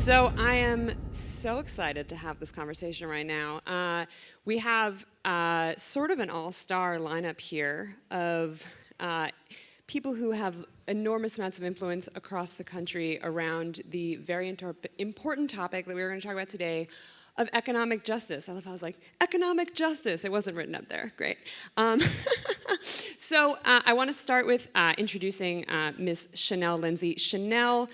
So I am so excited to have this conversation right now. We have sort of an all-star lineup here of people who have enormous amounts of influence across the country around the very important topic that we were going to talk about today of economic justice. I love how I was like, economic justice. It wasn't written up there. Great. So I want to start with introducing Ms. Chanelle Lindsey. Chanelle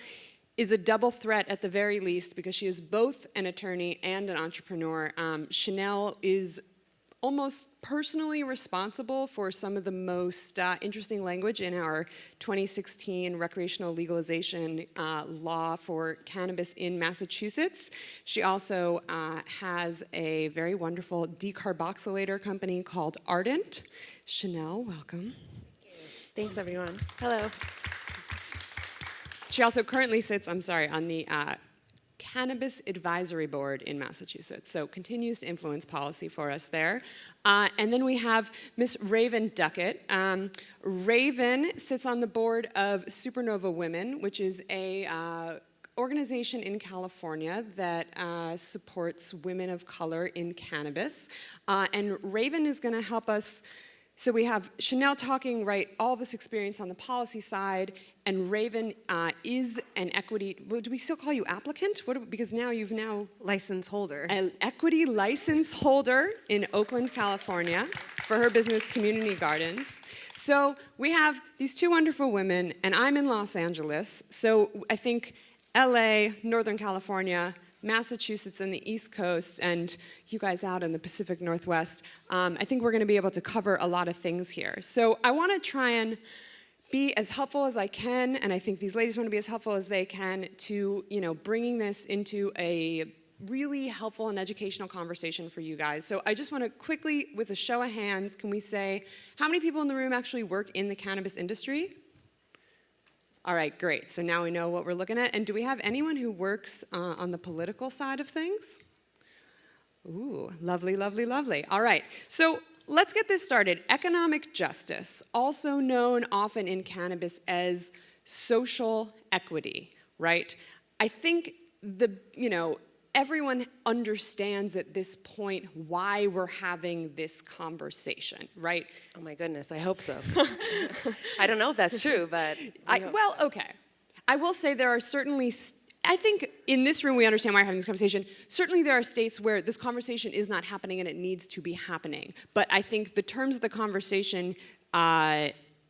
is a double threat at the very least because she is both an attorney and an entrepreneur. Chanelle is almost personally responsible for some of the most interesting language in our 2016 recreational legalization law for cannabis in Massachusetts. She also has a very wonderful decarboxylator company called Ardent. Chanelle, welcome. Thanks, everyone. Hello. She also currently sits, on the Cannabis Advisory Board in Massachusetts, so continues to influence policy for us there. And then we have Ms. Raeven Duckett. Raeven sits on the board of Supernova Women, which is a organization in California that supports women of color in cannabis. And Raeven is going to help us. So we have Chanelle talking, right, all this experience on the policy side, and Raeven is an equity, well, do we still call you applicant? Because now you've License holder. An equity license holder in Oakland, California for her business Community Gardens. So we have these two wonderful women, and I'm in Los Angeles, so I think LA, Northern California, Massachusetts and the East Coast, and you guys out in the Pacific Northwest, I think we're going to be able to cover a lot of things here. So I want to try and be as helpful as I can, and I think these ladies want to be as helpful as they can to, bringing this into a really helpful and educational conversation for you guys. So I just want to quickly, with a show of hands, can we say, how many people in the room actually work in the cannabis industry? All right, great. So now we know what we're looking at. And do we have anyone who works on the political side of things? Ooh, lovely, lovely, lovely. All right, so let's get this started. Economic justice, also known often in cannabis as social equity, right? I think everyone understands at this point why we're having this conversation, right? Oh my goodness, I hope so. I don't know if that's true, but okay. I will say there are certainly, I think in this room we understand why we're having this conversation. Certainly there are states where this conversation is not happening and it needs to be happening. But I think the terms of the conversation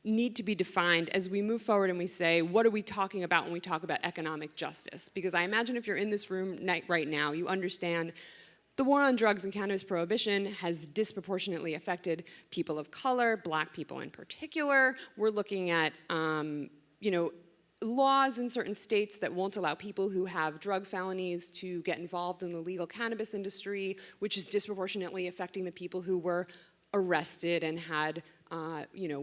need to be defined as we move forward and we say, what are we talking about when we talk about economic justice? Because I imagine if you're in this room right now, you understand the war on drugs and cannabis prohibition has disproportionately affected people of color, black people in particular. We're looking at, laws in certain states that won't allow people who have drug felonies to get involved in the legal cannabis industry, which is disproportionately affecting the people who were arrested and had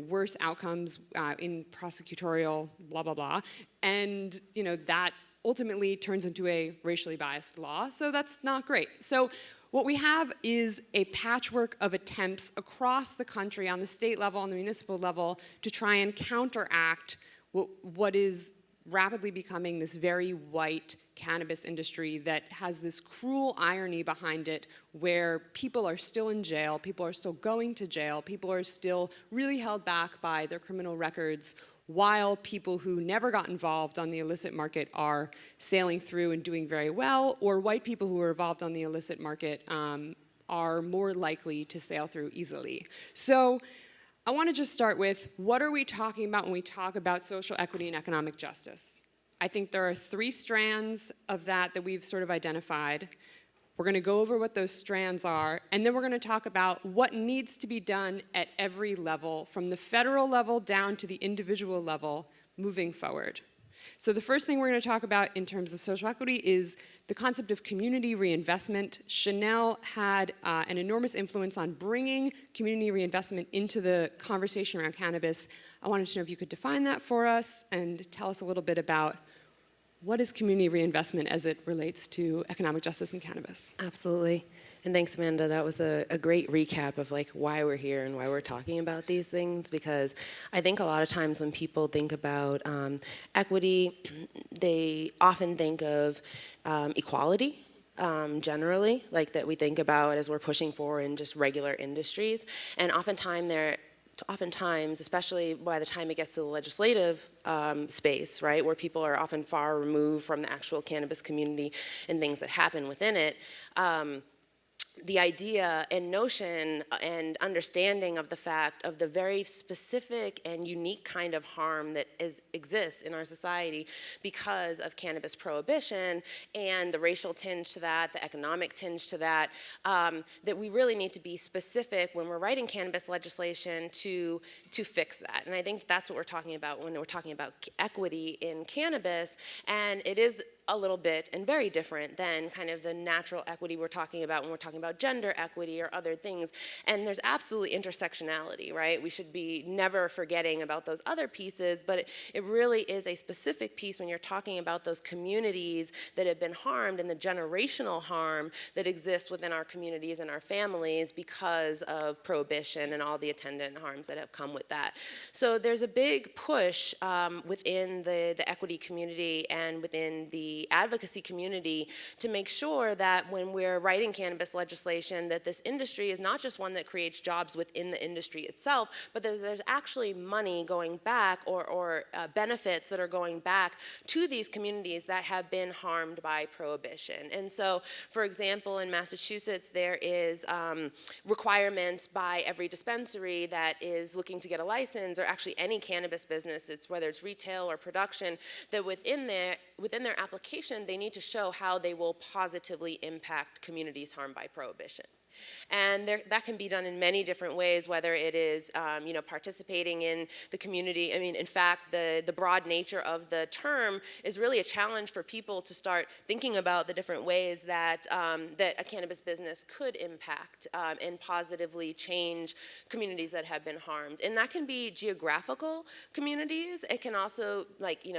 worse outcomes in prosecutorial blah, blah, blah. And, that ultimately turns into a racially biased law, so that's not great. So what we have is a patchwork of attempts across the country on the state level, on the municipal level, to try and counteract what is rapidly becoming this very white cannabis industry that has this cruel irony behind it where people are still in jail, people are still going to jail, people are still really held back by their criminal records while people who never got involved on the illicit market are sailing through and doing very well, or white people who are involved on the illicit market are more likely to sail through easily. So I want to just start with, what are we talking about when we talk about social equity and economic justice? I think there are three strands of that we've sort of identified. We're going to go over what those strands are, and then we're going to talk about what needs to be done at every level, from the federal level down to the individual level, moving forward. So the first thing we're going to talk about in terms of social equity is the concept of community reinvestment. Chanelle had an enormous influence on bringing community reinvestment into the conversation around cannabis. I wanted to know if you could define that for us and tell us a little bit about what is community reinvestment as it relates to economic justice in cannabis. Absolutely. And thanks, Amanda. That was a great recap of like why we're here and why we're talking about these things, because I think a lot of times when people think about equity, they often think of equality. Generally, like that we think about as we're pushing for in just regular industries. And oftentimes, especially by the time it gets to the legislative space, right, where people are often far removed from the actual cannabis community and things that happen within it, the idea and notion and understanding of the fact of the very specific and unique kind of harm that exists in our society because of cannabis prohibition and the racial tinge to that, the economic tinge to that, that we really need to be specific when we're writing cannabis legislation to fix that. And I think that's what we're talking about when we're talking about equity in cannabis, and it is a little bit and very different than kind of the natural equity we're talking about when we're talking about gender equity or other things. And there's absolutely intersectionality, right? We should be never forgetting about those other pieces, but it really is a specific piece when you're talking about those communities that have been harmed and the generational harm that exists within our communities and our families because of prohibition and all the attendant harms that have come with that. So there's a big push within the equity community and within the advocacy community to make sure that when we're writing cannabis legislation that this industry is not just one that creates jobs within the industry itself, but there's actually money going back or benefits that are going back to these communities that have been harmed by prohibition. And so, for example, in Massachusetts, there is requirements by every dispensary that is looking to get a license, or actually any cannabis business, whether it's retail or production, that within their application, they need to show how they will positively impact communities harmed by prohibition. And that can be done in many different ways, whether it is participating in the community. I mean, in fact, the broad nature of the term is really a challenge for people to start thinking about the different ways that that a cannabis business could impact and positively change communities that have been harmed. And that can be geographical communities. It can also,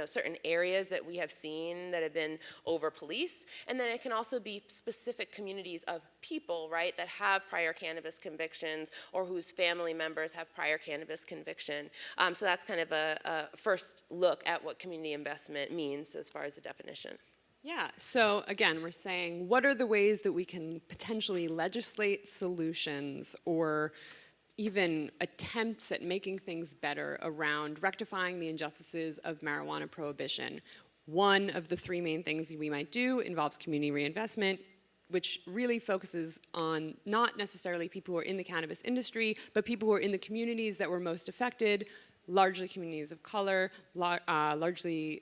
certain areas that we have seen that have been over-policed. And then it can also be specific communities of people, right, that have prior cannabis convictions or whose family members have prior cannabis conviction. So that's kind of a first look at what community investment means as far as the definition. Yeah, so again, we're saying what are the ways that we can potentially legislate solutions or even attempts at making things better around rectifying the injustices of marijuana prohibition. One of the three main things we might do involves community reinvestment, which really focuses on not necessarily people who are in the cannabis industry, but people who are in the communities that were most affected, largely communities of color, largely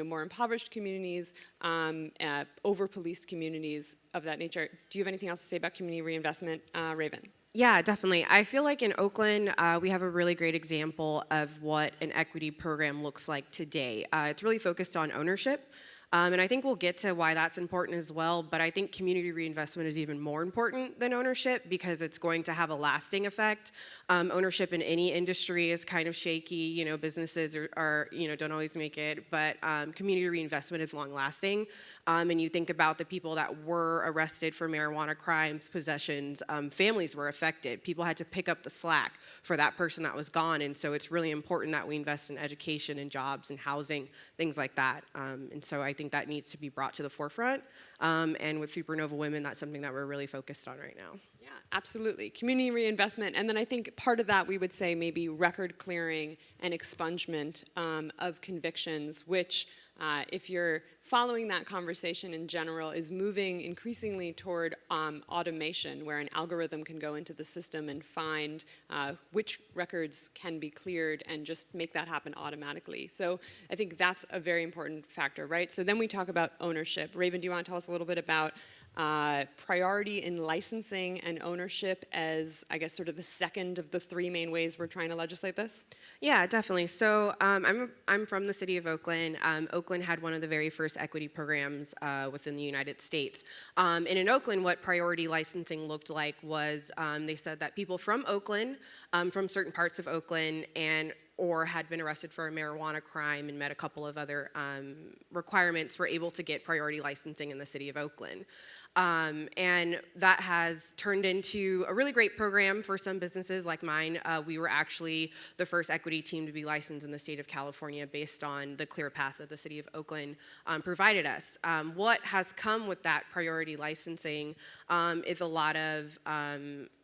more impoverished communities, over-policed communities of that nature. Do you have anything else to say about community reinvestment, Raeven? Yeah, definitely. I feel like in Oakland, we have a really great example of what an equity program looks like today. It's really focused on ownership. And I think we'll get to why that's important as well, but I think community reinvestment is even more important than ownership because it's going to have a lasting effect. Ownership in any industry is kind of shaky, businesses are don't always make it, but community reinvestment is long lasting. And you think about the people that were arrested for marijuana crimes, possessions, families were affected. People had to pick up the slack for that person that was gone, and so it's really important that we invest in education and jobs and housing, things like that. And so I think that needs to be brought to the forefront. And with Supernova Women, that's something that we're really focused on right now. Yeah, absolutely. Community reinvestment. And then I think part of that we would say maybe record clearing and expungement of convictions, which if you're following that conversation in general is moving increasingly toward automation, where an algorithm can go into the system and find which records can be cleared and just make that happen automatically. So I think that's a very important factor, right? So then we talk about ownership. Raeven, do you want to tell us a little bit about priority in licensing and ownership as, I guess, sort of the second of the three main ways we're trying to legislate this? Yeah, definitely. So I'm from the city of Oakland. Oakland had one of the very first equity programs within the United States. And in Oakland, what priority licensing looked like was they said that people from Oakland, from certain parts of Oakland, or had been arrested for a marijuana crime and met a couple of other requirements, were able to get priority licensing in the city of Oakland. And that has turned into a really great program for some businesses like mine. We were actually the first equity team to be licensed in the state of California based on the clear path that the city of Oakland provided us. What has come with that priority licensing is a lot of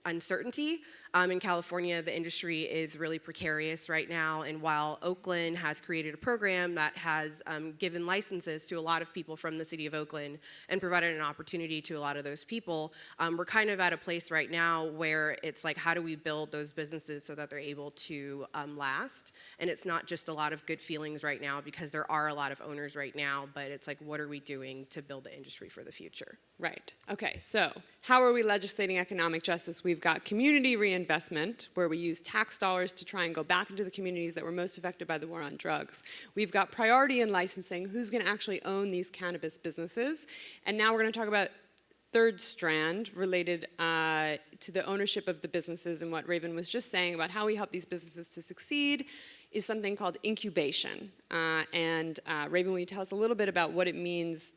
uncertainty. In California, the industry is really precarious right now, and while Oakland has created a program that has given licenses to a lot of people from the city of Oakland and provided an opportunity to a lot of those people, we're kind of at a place right now where it's like, how do we build those businesses so that they're able to last? And it's not just a lot of good feelings right now, because there are a lot of owners right now, but it's like, what are we doing to build the industry for the future? Right. Okay, so how are we legislating economic justice? We've got community reinvestment, where we use tax dollars to try and go back into the communities that were most affected by the war on drugs. We've got priority in licensing, who's going to actually own these cannabis businesses. And now we're going to talk about third strand related to the ownership of the businesses, and what Raeven was just saying about how we help these businesses to succeed is something called incubation. Raeven, will you tell us a little bit about what it means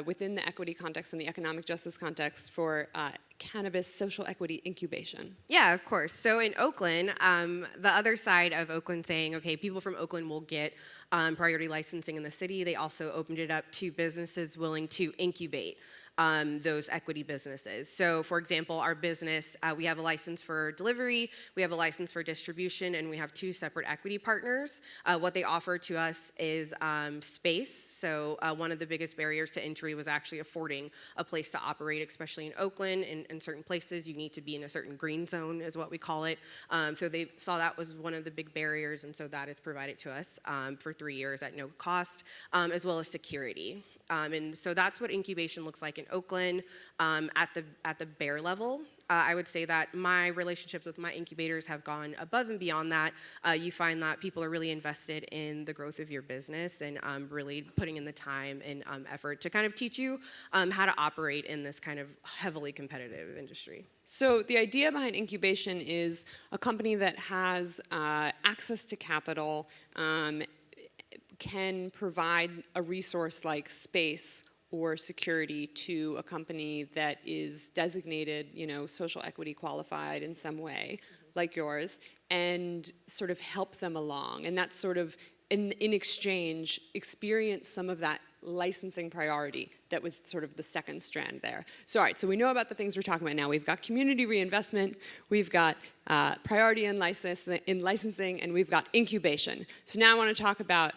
within the equity context and the economic justice context for cannabis social equity incubation? Yeah, of course. So in Oakland, the other side of Oakland saying, okay, people from Oakland will get priority licensing in the city, they also opened it up to businesses willing to incubate those equity businesses. So for example, our business, we have a license for delivery, we have a license for distribution, and we have 2 separate equity partners. What they offer to us is space. So one of the biggest barriers to entry was actually affording a place to operate, especially in Oakland. In certain places, you need to be in a certain green zone, is what we call it. So they saw that was one of the big barriers, and so that is provided to us for 3 years at no cost, as well as security. And so that's what incubation looks like in Oakland at the bare level. I would say that my relationships with my incubators have gone above and beyond that. You find that people are really invested in the growth of your business and really putting in the time and effort to kind of teach you how to operate in this kind of heavily competitive industry. So the idea behind incubation is a company that has access to capital, can provide a resource like space or security to a company that is designated, social equity qualified in some way, like yours, and sort of help them along. And that's sort of, in exchange, experience some of that licensing priority that was sort of the second strand there. So all right, so we know about the things we're talking about now. We've got community reinvestment, we've got priority in licensing, and we've got incubation. So now I want to talk about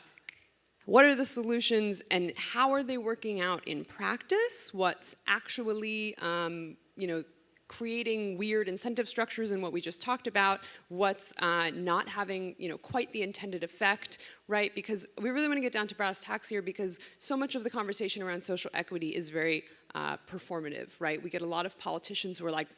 what are the solutions and how are they working out in practice? What's actually, creating weird incentive structures in what we just talked about? What's not having, quite the intended effect, right? Because we really want to get down to brass tacks here, because so much of the conversation around social equity is very performative, right? We get a lot of politicians who are like,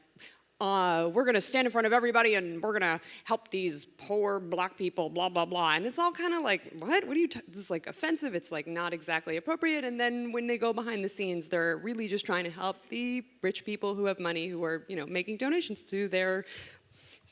we're going to stand in front of everybody and we're going to help these poor black people, blah, blah, blah. And it's all kind of like, what? What are you, this is like offensive. It's like not exactly appropriate. And then when they go behind the scenes, they're really just trying to help the rich people who have money, who are, making donations to their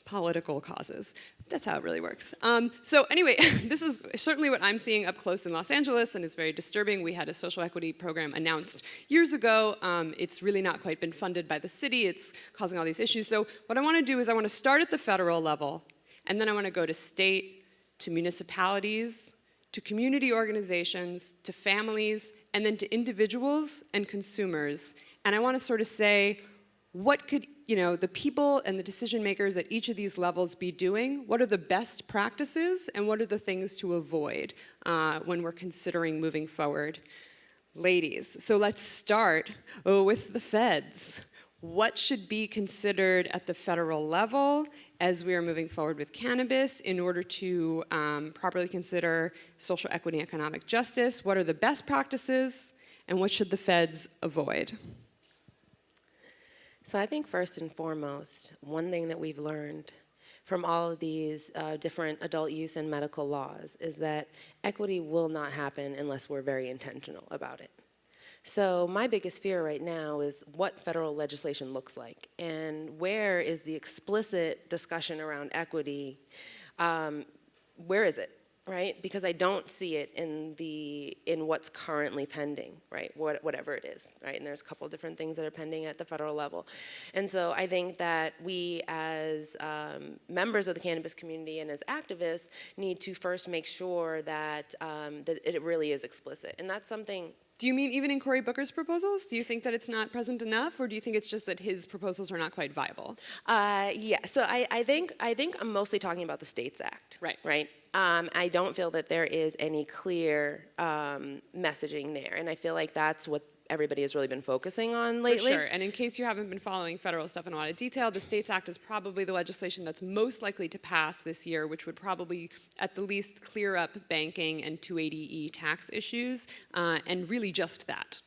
political causes. That's how it really works. So anyway, this is certainly what I'm seeing up close in Los Angeles, and it's very disturbing. We had a social equity program announced years ago. It's really not quite been funded by the city. It's causing all these issues. So what I want to do is I want to start at the federal level, and then I want to go to state, to municipalities, to community organizations, to families, and then to individuals and consumers. And I want to sort of say, what could the people and the decision makers at each of these levels be doing? What are the best practices, and what are the things to avoid when we're considering moving forward? Ladies, so let's start with the feds. What should be considered at the federal level as we are moving forward with cannabis in order to properly consider social equity and economic justice? What are the best practices, and what should the feds avoid? So I think first and foremost, one thing that we've learned from all of these different adult use and medical laws is that equity will not happen unless we're very intentional about it. So my biggest fear right now is what federal legislation looks like, and where is the explicit discussion around equity, where is it? right? Because I don't see it in what's currently pending, right? Whatever it is, right? And there's a couple of different things that are pending at the federal level. And so I think that we as members of the cannabis community and as activists need to first make sure that, that it really is explicit. And that's something. Do you mean even in Cory Booker's proposals? Do you think that it's not present enough, or do you think it's just that his proposals are not quite viable? Yeah, so I think I'm mostly talking about the States Act. Right. Right. I don't feel that there is any clear messaging there, and I feel like that's what everybody has really been focusing on lately. For sure, and in case you haven't been following federal stuff in a lot of detail, the States Act is probably the legislation that's most likely to pass this year, which would probably at the least clear up banking and 280E tax issues, and really just that.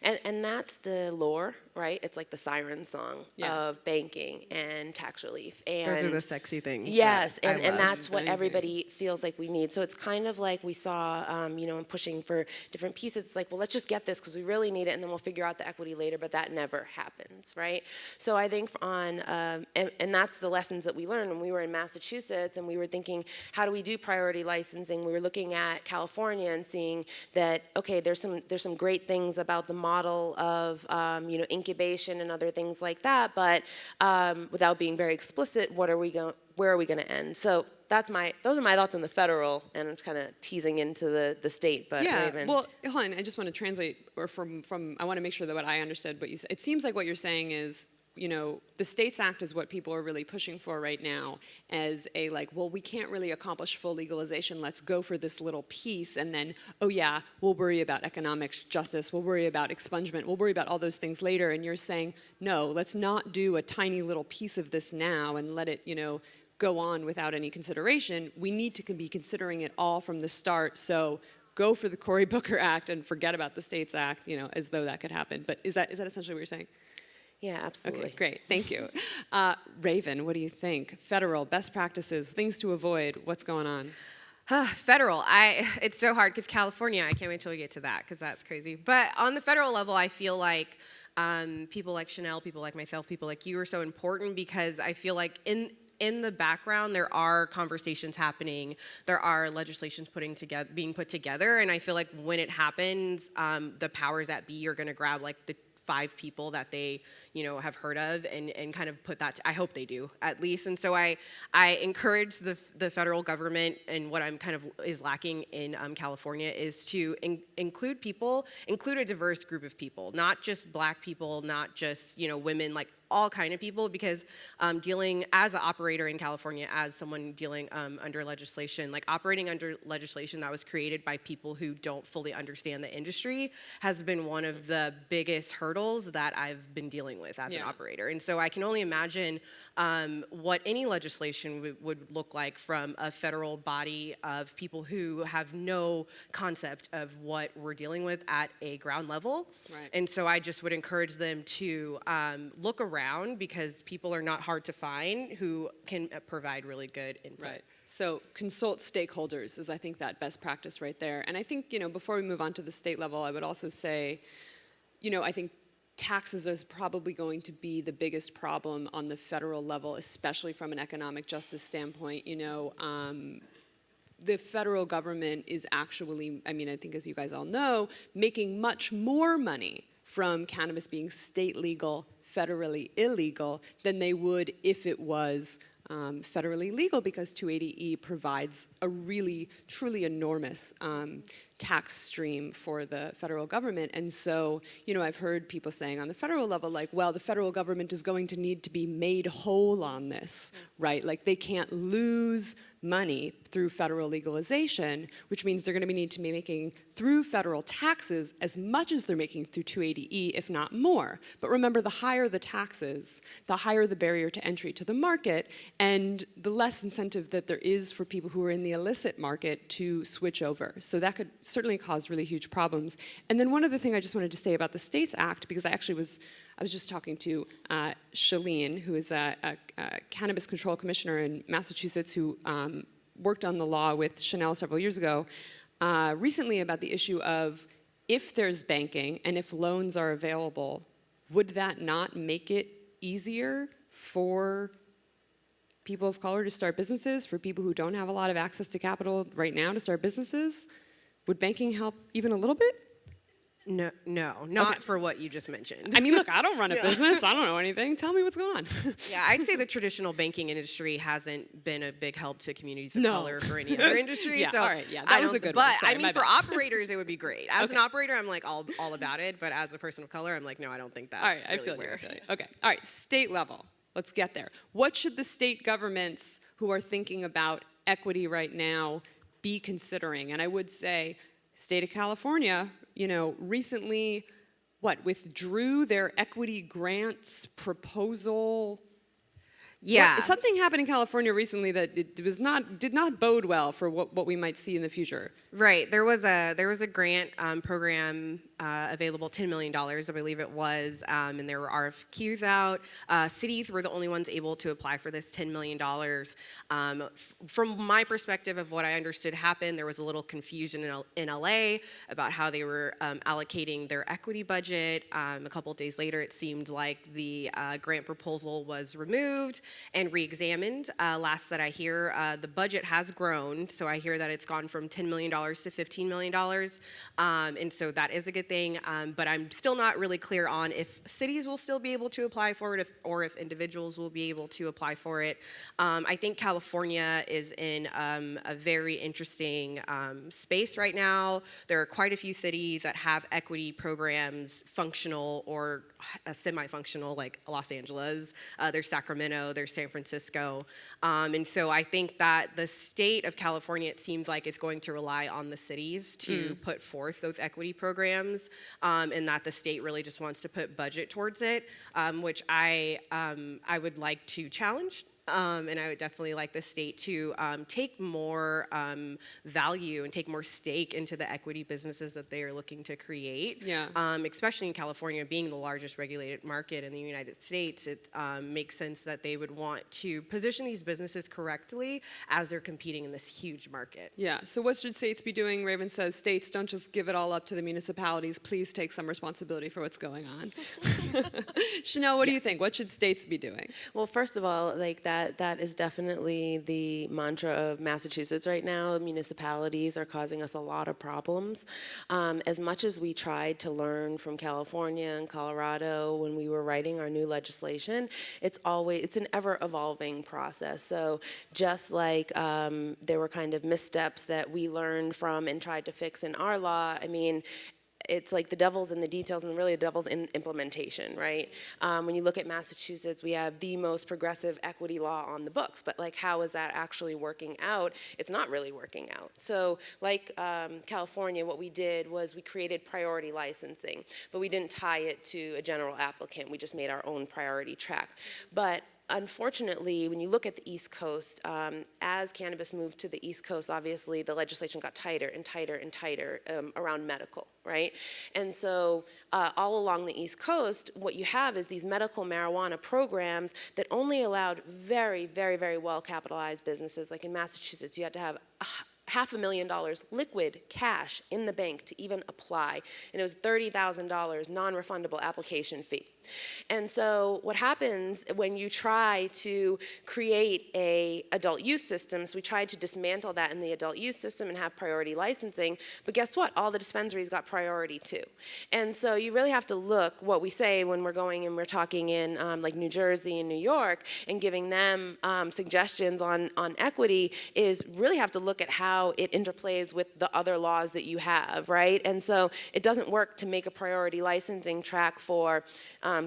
And that's the lore, right? It's like the siren song of banking and tax relief. And those are the sexy things. Yes, that and I love. that's what everybody feels like we need. So it's kind of like we saw, you know, in pushing for different pieces. It's like, well, let's just get this because we really need it, and then we'll figure out the equity later. But that never happens, right? So I think and that's the lessons that we learned when we were in Massachusetts, and we were thinking, how do we do priority licensing? We were looking at California and seeing that, okay, there's some great things about the model of you know, incubation and other things like that, but without being very explicit, where are we going to end? So those are my thoughts on the federal, and I'm kind of teasing into the state. But yeah, Raeven. well, hon, I just want to translate, or from I want to make sure that what I understood what you said. It seems like what you're saying is, you know, the States Act is what people are really pushing for right now as a like, well, we can't really accomplish full legalization. Let's go for this little piece, and then, oh yeah, we'll worry about economic justice. We'll worry about expungement. We'll worry about all those things later. And you're saying, no, let's not do a tiny little piece of this now and let it, you know, go on without any consideration. We need to be considering it all from the start. So go for the Cory Booker Act and forget about the States Act, you know, as though that could happen. But is that essentially what you're saying? Yeah, absolutely. Okay, great, thank you. Raeven, what do you think? Federal, best practices, things to avoid, what's going on? Federal, it's so hard because California, I can't wait till we get to that because that's crazy. But on the federal level, I feel like people like Chanelle, people like myself, people like you are so important because I feel like in the background, there are conversations happening, there are legislations being put together, and I feel like when it happens, the powers that be are gonna grab like the 5 people that they, you know, have heard of and kind of put that, I hope they do, at least. And so I encourage the federal government, and what I'm kind of is lacking in California is to include a diverse group of people, not just Black people, not just, you know, women, like all kind of people, because dealing as an operator in California, as someone dealing under legislation, like operating under legislation that was created by people who don't fully understand the industry has been one of the biggest hurdles that I've been dealing with as an operator. And so I can only imagine what any legislation would look like from a federal body of people who have no concept of what we're dealing with at a ground level. Right. And so I just would encourage them to look around, because people are not hard to find who can provide really good input. Right. So consult stakeholders is, I think, that best practice right there. And I think, you know, before we move on to the state level, I would also say, you know, I think taxes is probably going to be the biggest problem on the federal level, especially from an economic justice standpoint. You know, the federal government is actually, I mean, I think as you guys all know, making much more money from cannabis being state legal, federally illegal, than they would if it was federally legal, because 280E provides a really, truly enormous tax stream for the federal government. And so, you know, I've heard people saying on the federal level, like, well, the federal government is going to need to be made whole on this, right? Like, they can't lose money through federal legalization, which means they're going to need to be making through federal taxes as much as they're making through 280E, if not more. But remember, the higher the taxes, the higher the barrier to entry to the market, and the less incentive that there is for people who are in the illicit market to switch over. So that could certainly cause really huge problems. And then one other thing I just wanted to say about the States Act, because I was just talking to Shalene, who is a cannabis control commissioner in Massachusetts, who worked on the law with Shanel several years ago, recently, about the issue of, if there's banking and if loans are available, would that not make it easier for people of color to start businesses, for people who don't have a lot of access to capital right now to start businesses? Would banking help even a little bit? No, not for what you just mentioned. I mean, look, I don't run a business. I don't know anything. Tell me what's going on. Yeah, I'd say the traditional banking industry hasn't been a big help to communities of No. color or any other industry. Yeah, so all right, yeah, that was a good one. But Sorry, I mean, my for bad. operators, it would be great. As an operator, I'm like all about it. But as a person of color, I'm like, no, I don't think that's All right, I really feel where. you. Okay, all right, state level. Let's get there. What should the state governments who are thinking about equity right now be considering? And I would say, state of California, recently, withdrew their equity grants proposal? Yeah. Something happened in California recently that did not bode well for what we might see in the future. Right. There was a grant program available, $10 million, I believe it was, and there were RFQs out. Cities were the only ones able to apply for this $10 million. From my perspective of what I understood happened, there was a little confusion in LA about how they were allocating their equity budget. A couple of days later, it seemed like the grant proposal was removed and re-examined. Last that I hear, the budget has grown, so I hear that it's gone from $10 million to $15 million, and so that is a good thing, but I'm still not really clear on if cities will still be able to apply for it or if individuals will be able to apply for it. I think California is in a very interesting space right now. There are quite a few cities that have equity programs functional or semi-functional, like Los Angeles, there's Sacramento, there's San Francisco, and so I think that the state of California, it seems like it's going to rely on the cities to put forth those equity programs, and that the state really just wants to put budget towards it, which I would like to challenge. And I would definitely like the state to take more value and take more stake into the equity businesses that they are looking to create. Yeah. Especially in California, being the largest regulated market in the United States, it makes sense that they would want to position these businesses correctly as they're competing in this huge market. Yeah, so what should states be doing? Raeven says, states, don't just give it all up to the municipalities. Please take some responsibility for what's going on. Chanelle, what do you think? What should states be doing? Well, first of all, that is definitely the mantra of Massachusetts right now. Municipalities are causing us a lot of problems. As much as we tried to learn from California and Colorado when we were writing our new legislation, it's an ever-evolving process. So just like there were kind of missteps that we learned from and tried to fix in our law, I mean, it's like the devil's in the details and really the devil's in implementation, right? When you look at Massachusetts, we have the most progressive equity law on the books, but like how is that actually working out? It's not really working out. So like California, what we did was we created priority licensing, but we didn't tie it to a general applicant. We just made our own priority track. But unfortunately, when you look at the East Coast, as cannabis moved to the East Coast, obviously the legislation got tighter and tighter and tighter around medical, right? And so all along the East Coast, what you have is these medical marijuana programs that only allowed very, very, very well capitalized businesses. Like in Massachusetts, you had to have $500,000 liquid cash in the bank to even apply, and it was $30,000 non-refundable application fee. And so what happens when you try to create a adult use system, so we tried to dismantle that in the adult use system and have priority licensing, but guess what? All the dispensaries got priority too. And so you really have to look what we say when we're going and we're talking in like New Jersey and New York and giving them suggestions on equity is really have to look at how it interplays with the other laws that you have, right? And so it doesn't work to make a priority licensing track for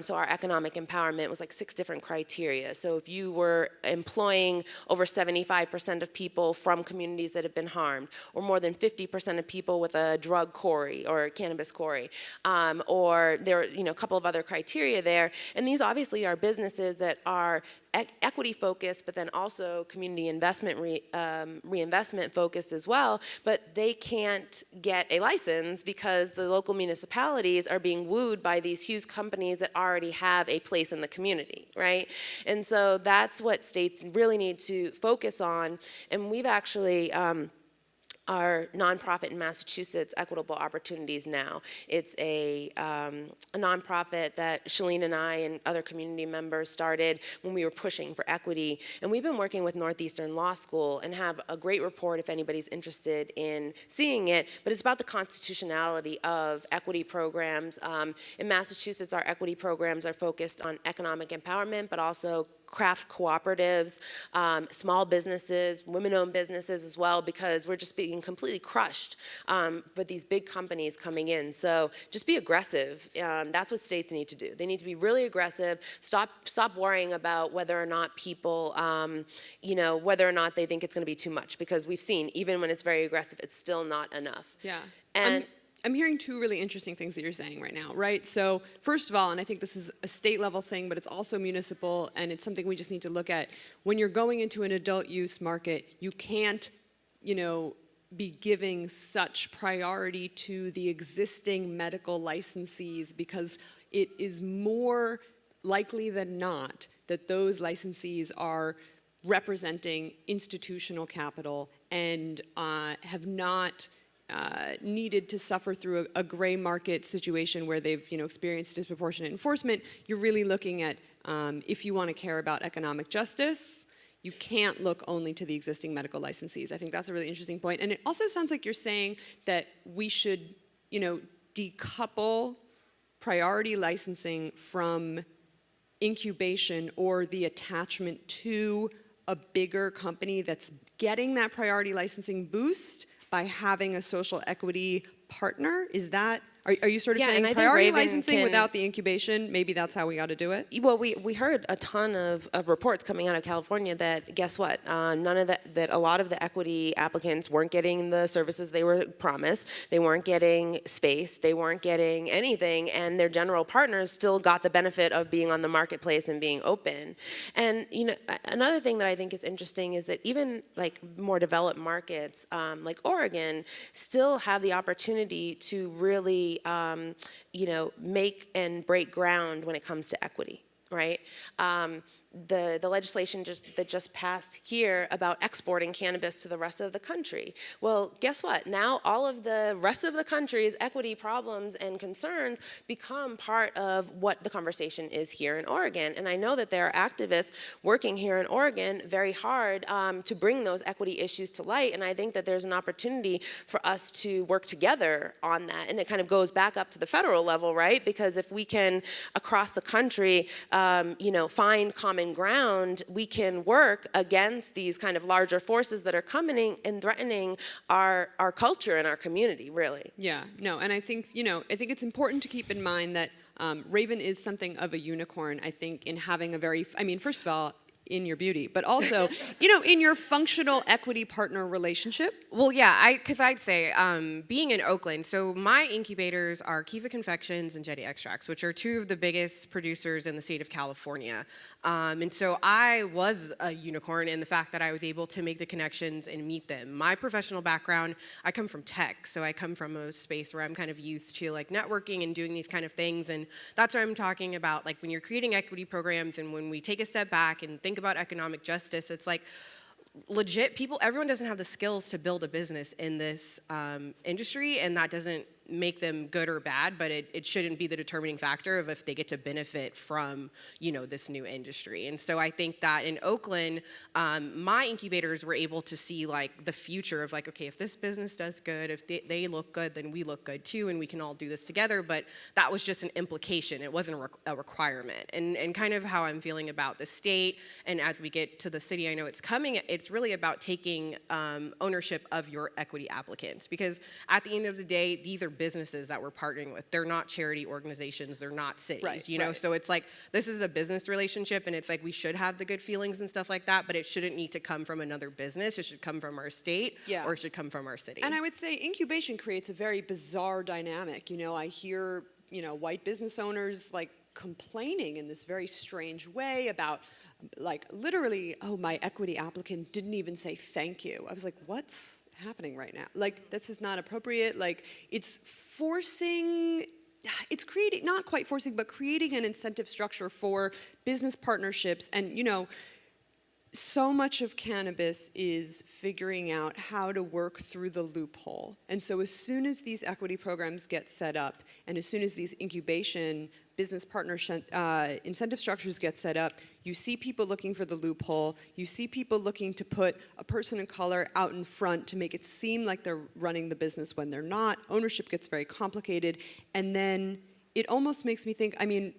so our economic empowerment was like 6 different criteria. So if you were employing over 75% of people from communities that have been harmed, or more than 50% of people with a drug quarry or cannabis quarry, or there are a couple of other criteria there. And these obviously are businesses that are equity focused, but then also community investment reinvestment focused as well, but they can't get a license because the local municipalities are being wooed by these huge companies that already have a place in the community, right? And so that's what states really need to focus on, and we've actually our nonprofit in Massachusetts, Equitable Opportunities Now. It's a nonprofit that Shalene and I and other community members started when we were pushing for equity. And we've been working with Northeastern Law School and have a great report if anybody's interested in seeing it. But it's about the constitutionality of equity programs. In Massachusetts, our equity programs are focused on economic empowerment, but also craft cooperatives, small businesses, women-owned businesses as well, because we're just being completely crushed with these big companies coming in. So just be aggressive. That's what states need to do. They need to be really aggressive. Stop worrying about whether or not people, whether or not they think it's going to be too much, because we've seen even when it's very aggressive, it's still not enough. Yeah. And I'm hearing two really interesting things that you're saying right now, right? So first of all, and I think this is a state level thing, but it's also municipal, and it's something we just need to look at. When you're going into an adult use market, you can't, be giving such priority to the existing medical licensees, because it is more likely than not that those licensees are representing institutional capital and have not needed to suffer through a gray market situation where they've experienced disproportionate enforcement. You're really looking at, if you want to care about economic justice, you can't look only to the existing medical licensees. I think that's a really interesting point. And it also sounds like you're saying that we should decouple priority licensing from incubation or the attachment to a bigger company that's getting that priority licensing boost by having a social equity partner. Is that, are you sort of saying priority licensing without the incubation, maybe that's how we got to do it? Well, we heard a ton of reports coming out of California that, guess what, that a lot of the equity applicants weren't getting the services they were promised, they weren't getting space, they weren't getting anything, and their general partners still got the benefit of being on the marketplace and being open. And another thing that I think is interesting is that even like more developed markets like Oregon still have the opportunity to really make and break ground when it comes to equity, right? The legislation that just passed here about exporting cannabis to the rest of the country. Well, guess what? Now all of the rest of the country's equity problems and concerns become part of what the conversation is here in Oregon. And I know that there are activists working here in Oregon very hard to bring those equity issues to light. And I think that there's an opportunity for us to work together on that. And it kind of goes back up to the federal level, right? Because if we can, across the country, find common ground, we can work against these kind of larger forces that are coming and threatening our culture and our community, really. Yeah, no, and I think, I think it's important to keep in mind that Raeven is something of a unicorn, I think, in having a very, first of all, in your beauty, but also, in your functional equity partner relationship. Well, yeah, because I'd say being in Oakland, so my incubators are Kiva Confections and Jetty Extracts, which are two of the biggest producers in the state of California. And so I was a unicorn in the fact that I was able to make the connections and meet them. My professional background, I come from tech, so I come from a space where I'm kind of used to like networking and doing these kind of things, and that's what I'm talking about. Like when you're creating equity programs and when we take a step back and think about economic justice, it's like legit everyone doesn't have the skills to build a business in this industry, and that doesn't make them good or bad, but it shouldn't be the determining factor of if they get to benefit from this new industry. And so I think that in Oakland, my incubators were able to see like the future of like, okay, if this business does good, if they look good, then we look good too, and we can all do this together. But that was just an implication. It wasn't a requirement. And kind of how I'm feeling about the state, and as we get to the city, I know it's coming, it's really about taking ownership of your equity applicants, because at the end of the day, these are businesses that we're partnering with. They're not charity organizations, they're not cities, right. So it's like, this is a business relationship, and it's like we should have the good feelings and stuff like that, but it shouldn't need to come from another business. It should come from our state, or it should come from our city. And I would say incubation creates a very bizarre dynamic. I hear, white business owners like complaining in this very strange way about like literally, oh, my equity applicant didn't even say thank you. I was like, what's happening right now? Like, this is not appropriate. Like, it's creating, not quite forcing, but creating an incentive structure for business partnerships. And, so much of cannabis is figuring out how to work through the loophole. And so as soon as these equity programs get set up, and as soon as these incubation business partnership incentive structures get set up, you see people looking for the loophole. You see people looking to put a person of color out in front to make it seem like they're running the business when they're not. Ownership gets very complicated. And then it almost makes me think, I mean,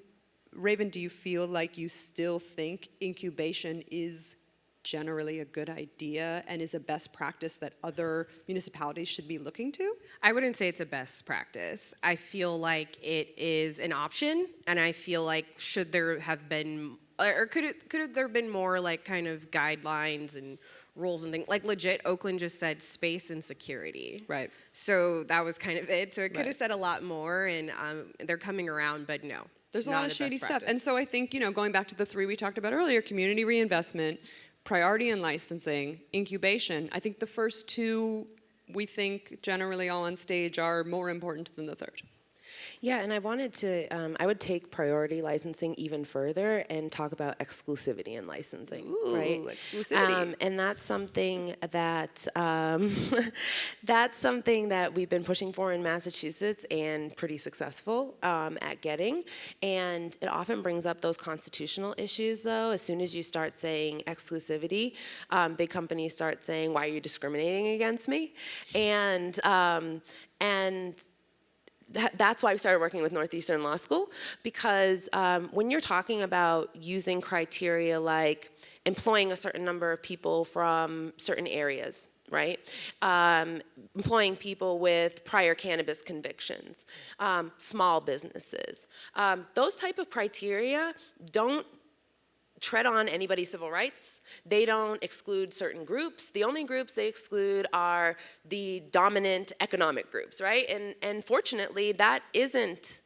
Raeven, do you feel like you still think incubation is generally a good idea and is a best practice that other municipalities should be looking to? I wouldn't say it's a best practice. I feel like it is an option, and I feel like should there have been, or could there have been more like kind of guidelines and rules and things, like legit Oakland just said space and security. Right. So that was kind of it. So it could Right. have said a lot more, and they're coming around, but no. There's a not lot of best shady stuff. practice. And so I think, going back to the three we talked about earlier, community reinvestment, priority and licensing, incubation, I think the first two we think generally all on stage are more important than the third. Yeah, and I wanted to, I would take priority licensing even further and talk about exclusivity in licensing, right? Exclusivity. And that's something that, that's something that we've been pushing for in Massachusetts and pretty successful at getting. And it often brings up those constitutional issues, though. As soon as you start saying exclusivity, big companies start saying, why are you discriminating against me? And that's why we started working with Northeastern Law School, because when you're talking about using criteria like employing a certain number of people from certain areas, right? Employing people with prior cannabis convictions, small businesses, those type of criteria don't tread on anybody's civil rights. They don't exclude certain groups. The only groups they exclude are the dominant economic groups, right? And fortunately, that isn't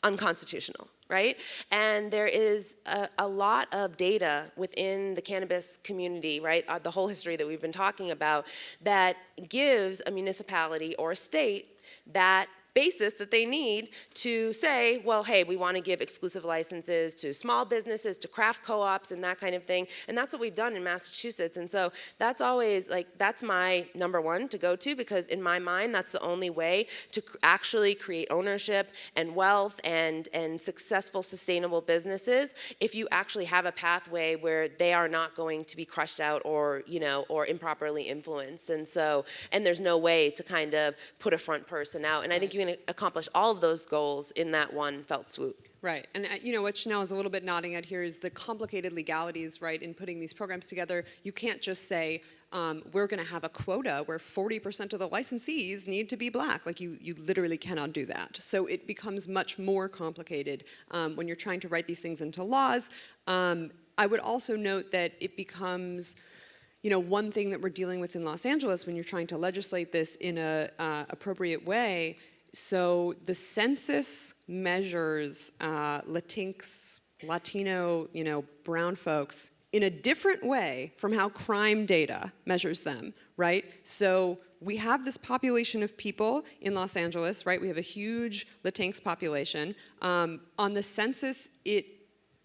unconstitutional, right? And there is a lot of data within the cannabis community, right? The whole history that we've been talking about that gives a municipality or a state that basis that they need to say, well, hey, we want to give exclusive licenses to small businesses, to craft co-ops and that kind of thing. And that's what we've done in Massachusetts. And so that's always, like, that's my number one to go to, because in my mind, that's the only way to actually create ownership and wealth and successful, sustainable businesses, if you actually have a pathway where they are not going to be crushed out or, or improperly influenced. And so, and there's no way to kind of put a front person out. And I think you can accomplish all of those goals in that one felt swoop. Right, and what Chanelle is a little bit nodding at here is the complicated legalities, right, in putting these programs together. You can't just say, we're going to have a quota where 40% of the licensees need to be black. Like, you literally cannot do that. So it becomes much more complicated when you're trying to write these things into laws. I would also note that it becomes, one thing that we're dealing with in Los Angeles when you're trying to legislate this in a appropriate way. So the census measures Latinx, Latino, brown folks in a different way from how crime data measures them, right? So we have this population of people in Los Angeles, right? We have a huge Latinx population. On the census,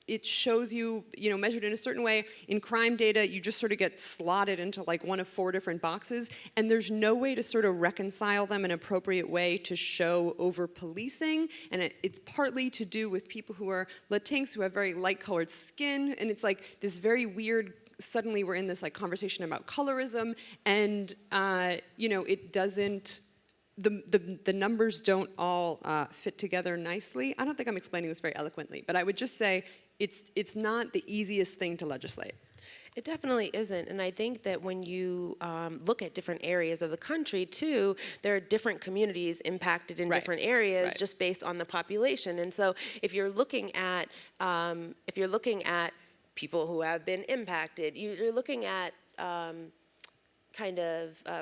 it shows you, measured in a certain way. In crime data, you just sort of get slotted into like one of 4 different boxes, and there's no way to sort of reconcile them in an appropriate way to show over-policing, and it's partly to do with people who are Latinx, who have very light-colored skin, and it's like this very weird, suddenly we're in this like conversation about colorism, and, it doesn't, the numbers don't all fit together nicely. I don't think I'm explaining this very eloquently, but I would just say, it's not the easiest thing to legislate. It definitely isn't, and I think that when you look at different areas of the country too, there are different communities impacted in different areas just based on the population. And so, if you're looking at people who have been impacted, you're looking at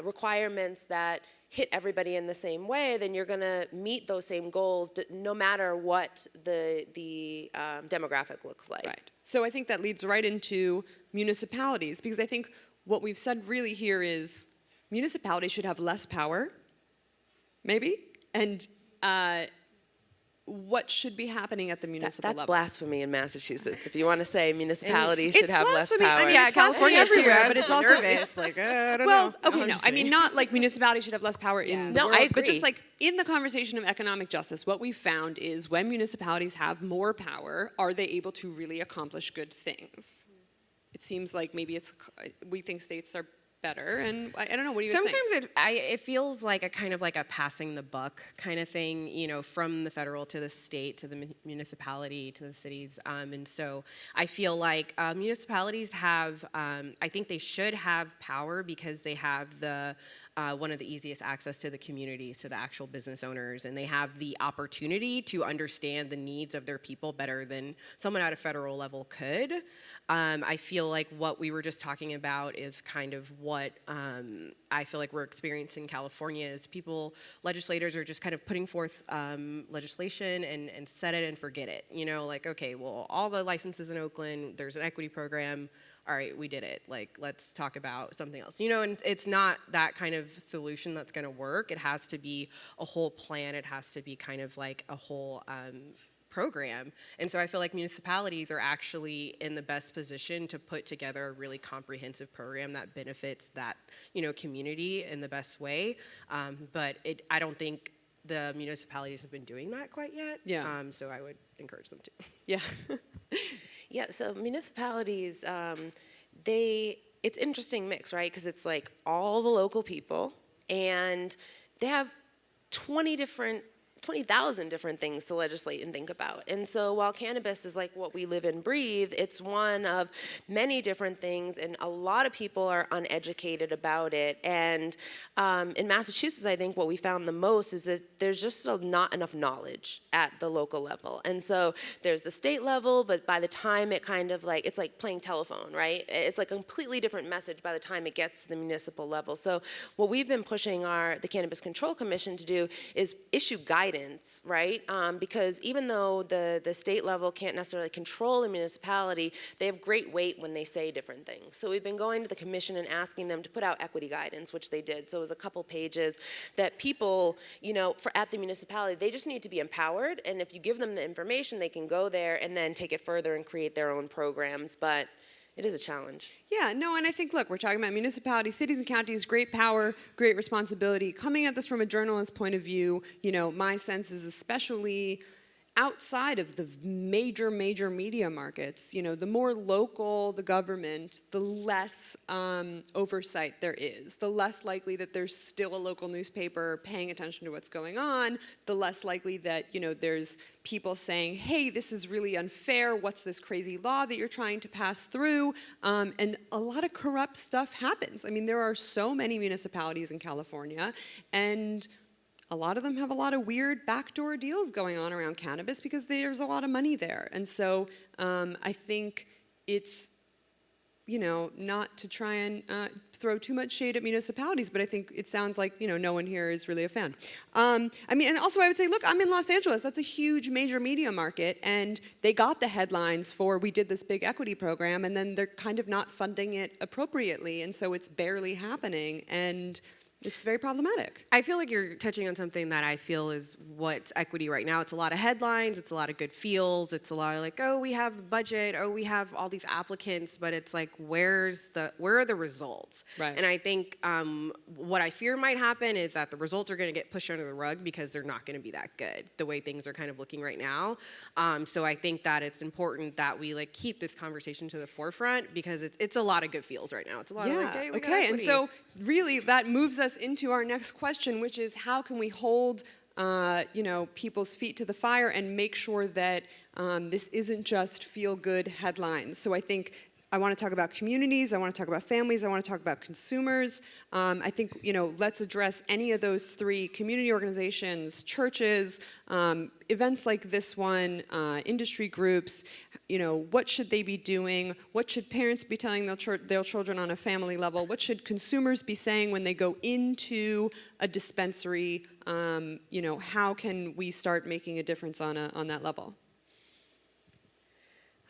requirements that hit everybody in the same way, then you're going to meet those same goals no matter what the demographic looks like. Right. So I think that leads right into municipalities, because I think what we've said really here is municipalities should have less power, maybe, and what should be happening at the municipal That's level. blasphemy in Massachusetts. If you want to say municipalities should It's have less blasphemy. power. I mean, Yeah, it's blasphemy California too. everywhere, I but was it's also nervous. Like, I don't well, know. okay, I'm no, just I mean kidding. not like municipalities should have less power in the No, world, I but just agree. like in the conversation of economic justice, what we've found is when municipalities have more power, are they able to really accomplish good things? It seems like maybe we think states are better, and I don't know. What do you guys think? Sometimes it feels like a kind of like a passing the buck kind of thing, you know, from the federal to the state to the municipality to the cities, and so I feel like municipalities have, I think they should have power because they have the one of the easiest access to the communities, to the actual business owners, and they have the opportunity to understand the needs of their people better than someone at a federal level could. I feel like what we were just talking about is kind of what I feel like we're experiencing in California is legislators are just kind of putting forth legislation and set it and forget it. You know, like, okay, well, all the licenses in Oakland, there's an equity program. All right, we did it. Like, let's talk about something else. You know, and it's not that kind of solution that's going to work. It has to be a whole plan. It has to be kind of like a whole program. And so I feel like municipalities are actually in the best position to put together a really comprehensive program that benefits that, you know, community in the best way. But I don't think the municipalities have been doing that quite yet. Yeah. So I would encourage them to. Yeah. Yeah, so municipalities, it's interesting mix, right? Because it's like all the local people, and they have 20,000 different things to legislate and think about. And so while cannabis is like what we live and breathe, it's one of many different things, and a lot of people are uneducated about it. And in Massachusetts, I think what we found the most is that there's just not enough knowledge at the local level. And so there's the state level, but by the time it kind of like, it's like playing telephone, right? It's like a completely different message by the time it gets to the municipal level. So what we've been pushing the Cannabis Control Commission to do is issue guidance, right? Because even though the state level can't necessarily control a municipality, they have great weight when they say different things. So we've been going to the commission and asking them to put out equity guidance, which they did. So it was a couple pages that people, you know, at the municipality, they just need to be empowered. And if you give them the information, they can go there and then take it further and create their own programs. But it is a challenge. Yeah, no, and I think, look, we're talking about municipalities, cities and counties, great power, great responsibility. Coming at this from a journalist's point of view, you know, my sense is especially outside of the major media markets, you know, the more local the government, the less oversight there is, the less likely that there's still a local newspaper paying attention to what's going on, the less likely that, you know, there's people saying, hey, this is really unfair, what's this crazy law that you're trying to pass through, and a lot of corrupt stuff happens. I mean, there are so many municipalities in California, and a lot of them have a lot of weird backdoor deals going on around cannabis because there's a lot of money there. And so I think it's, you know, not to try and throw too much shade at municipalities, but I think it sounds like, you know, no one here is really a fan. I mean, and also I would say, look, I'm in Los Angeles. That's a huge major media market, and they got the headlines for we did this big equity program, and then they're kind of not funding it appropriately, and so it's barely happening, and it's very problematic. I feel like you're touching on something that I feel is what's equity right now. It's a lot of headlines, it's a lot of good feels, it's a lot of like, oh, we have a budget, oh, we have all these applicants, but it's like, where are the results? Right. And I think what I fear might happen is that the results are going to get pushed under the rug because they're not going to be that good, the way things are kind of looking right now. So I think that it's important that we like keep this conversation to the forefront because it's a lot of good feels right now. It's a lot of like, hey, we got okay, and equity. so really that moves us into our next question, which is how can we hold you know, people's feet to the fire and make sure that this isn't just feel-good headlines. So I think I want to talk about communities, I want to talk about families, I want to talk about consumers. I think, you know, let's address any of those three: community organizations, churches, events like this one, industry groups. You know, what should they be doing? What should parents be telling their children on a family level? What should consumers be saying when they go into a dispensary? You know, how can we start making a difference on that level?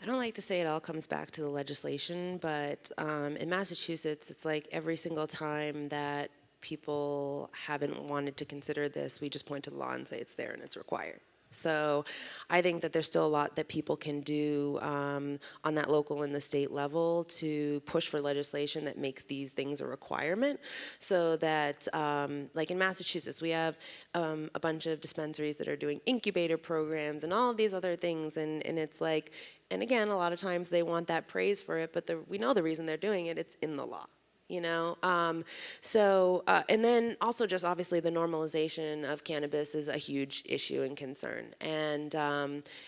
I don't like to say it all comes back to the legislation, but in Massachusetts, it's like every single time that people haven't wanted to consider this, we just point to the law and say it's there and it's required. So I think that there's still a lot that people can do on that local and the state level to push for legislation that makes these things a requirement, so that, like in Massachusetts, we have a bunch of dispensaries that are doing incubator programs and all of these other things, and it's like, and again, a lot of times they want that praise for it, but we know the reason they're doing it, it's in the law. You know, and then also just obviously the normalization of cannabis is a huge issue and concern, and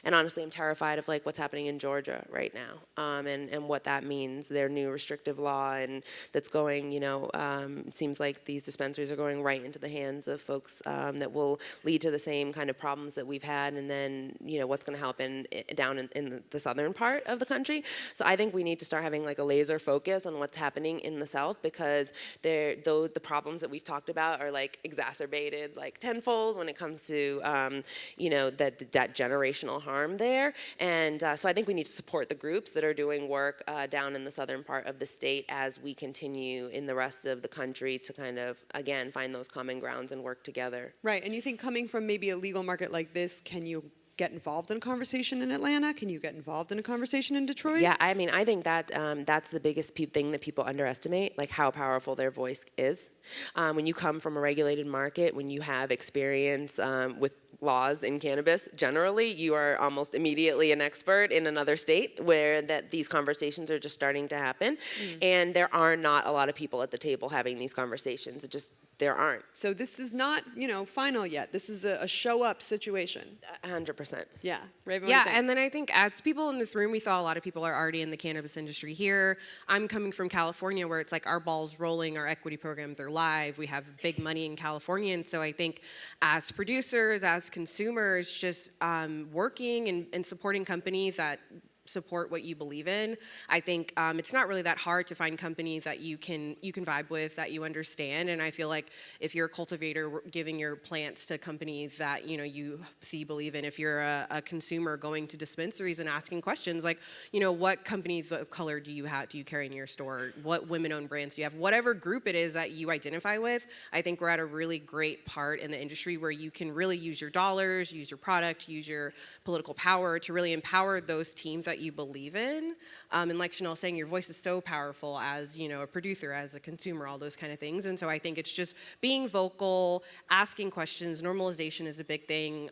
honestly, I'm terrified of like what's happening in Georgia right now, and what that means. Their new restrictive law, and that's going, it seems like these dispensaries are going right into the hands of folks that will lead to the same kind of problems that we've had, and then what's going to happen down in the southern part of the country. So I think we need to start having like a laser focus on what's happening in the South, because though the problems that we've talked about are like exacerbated like tenfold when it comes to that generational harm there. And so I think we need to support the groups that are doing work down in the southern part of the state as we continue in the rest of the country to kind of, again, find those common grounds and work together. Right, and you think coming from maybe a legal market like this, can you get involved in a conversation in Atlanta? Can you get involved in a conversation in Detroit? Yeah, I mean, I think that that's the biggest thing that people underestimate, like how powerful their voice is. When you come from a regulated market, when you have experience with laws in cannabis, generally, you are almost immediately an expert in another state where that these conversations are just starting to happen. And there are not a lot of people at the table having these conversations. There aren't. So this is not, final yet. This is a show-up situation. 100%. Yeah. Raeven, Yeah, and then I think as people in this room, we saw a lot of people are already in the cannabis industry here. I'm coming from California, where it's like our ball's rolling, our equity programs are live, we have big money in California, and so I think as producers, as consumers, just working and supporting companies that support what you believe in. I think it's not really that hard to find companies that you can vibe with, that you understand. And I feel like if you're a cultivator, giving your plants to companies that you see, believe in. If you're a consumer, going to dispensaries and asking questions like, what companies of color do you carry in your store? What women-owned brands do you have? Whatever group it is that you identify with, I think we're at a really great part in the industry where you can really use your dollars, use your product, use your political power to really empower those teams that you believe in. And like Chanelle saying, your voice is so powerful as, a producer, as a consumer, all those kind of things. And so I think it's just being vocal, asking questions. Normalization is a big thing.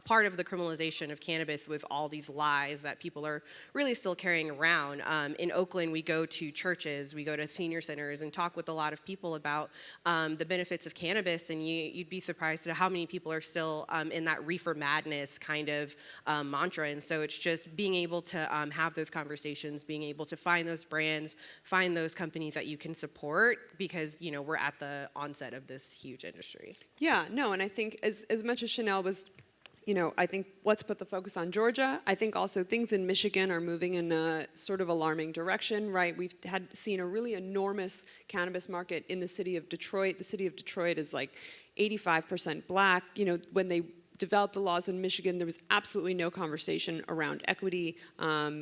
Part of the criminalization of cannabis with all these lies that people are really still carrying around. In Oakland, we go to churches, we go to senior centers and talk with a lot of people about the benefits of cannabis, and you'd be surprised at how many people are still in that reefer madness kind of mantra. And so it's just being able to have those conversations, being able to find those brands, find those companies that you can support, because we're at the onset of this huge industry. Yeah, no, and I think as much as Chanelle was, I think let's put the focus on Georgia. I think also things in Michigan are moving in a sort of alarming direction, right? We've seen a really enormous cannabis market in the city of Detroit. The city of Detroit is like 85% black. When they developed the laws in Michigan, there was absolutely no conversation around equity. There are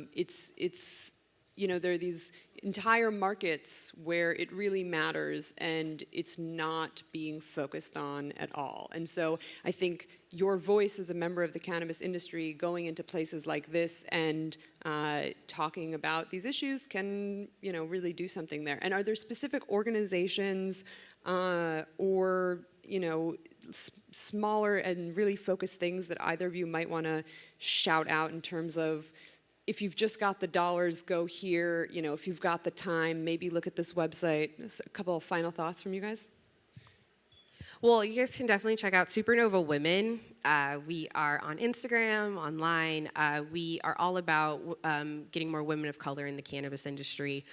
these entire markets where it really matters, and it's not being focused on at all. And so I think your voice as a member of the cannabis industry going into places like this and talking about these issues can, really do something there. And are there specific organizations or, smaller and really focused things that either of you might want to shout out in terms of, if you've just got the dollars, go here. If you've got the time, maybe look at this website. A couple of final thoughts from you guys? Well, you guys can definitely check out Supernova Women. We are on Instagram, online. We are all about getting more women of color in the cannabis industry.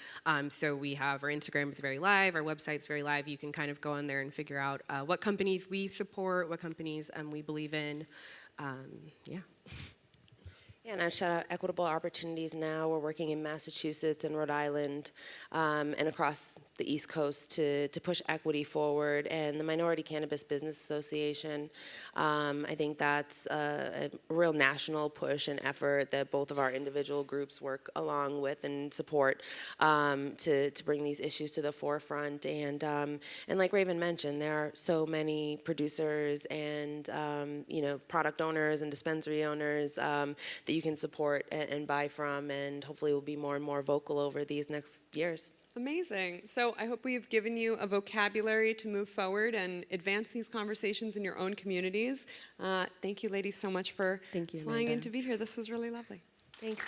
So we have our Instagram is very live, our website's very live. You can kind of go on there and figure out what companies we support, what companies we believe in. Yeah. And I'd shout out Equitable Opportunities Now. We're working in Massachusetts and Rhode Island and across the East Coast to push equity forward. And the Minority Cannabis Business Association, I think that's a real national push and effort that both of our individual groups work along with and support to bring these issues to the forefront. And like Raeven mentioned, there are so many producers and product owners and dispensary owners that you can support and buy from, and hopefully we'll be more and more vocal over these next years. Amazing. So I hope we've given you a vocabulary to move forward and advance these conversations in your own communities. Thank you, ladies, so much for flying in to be here. This was really lovely. Thanks.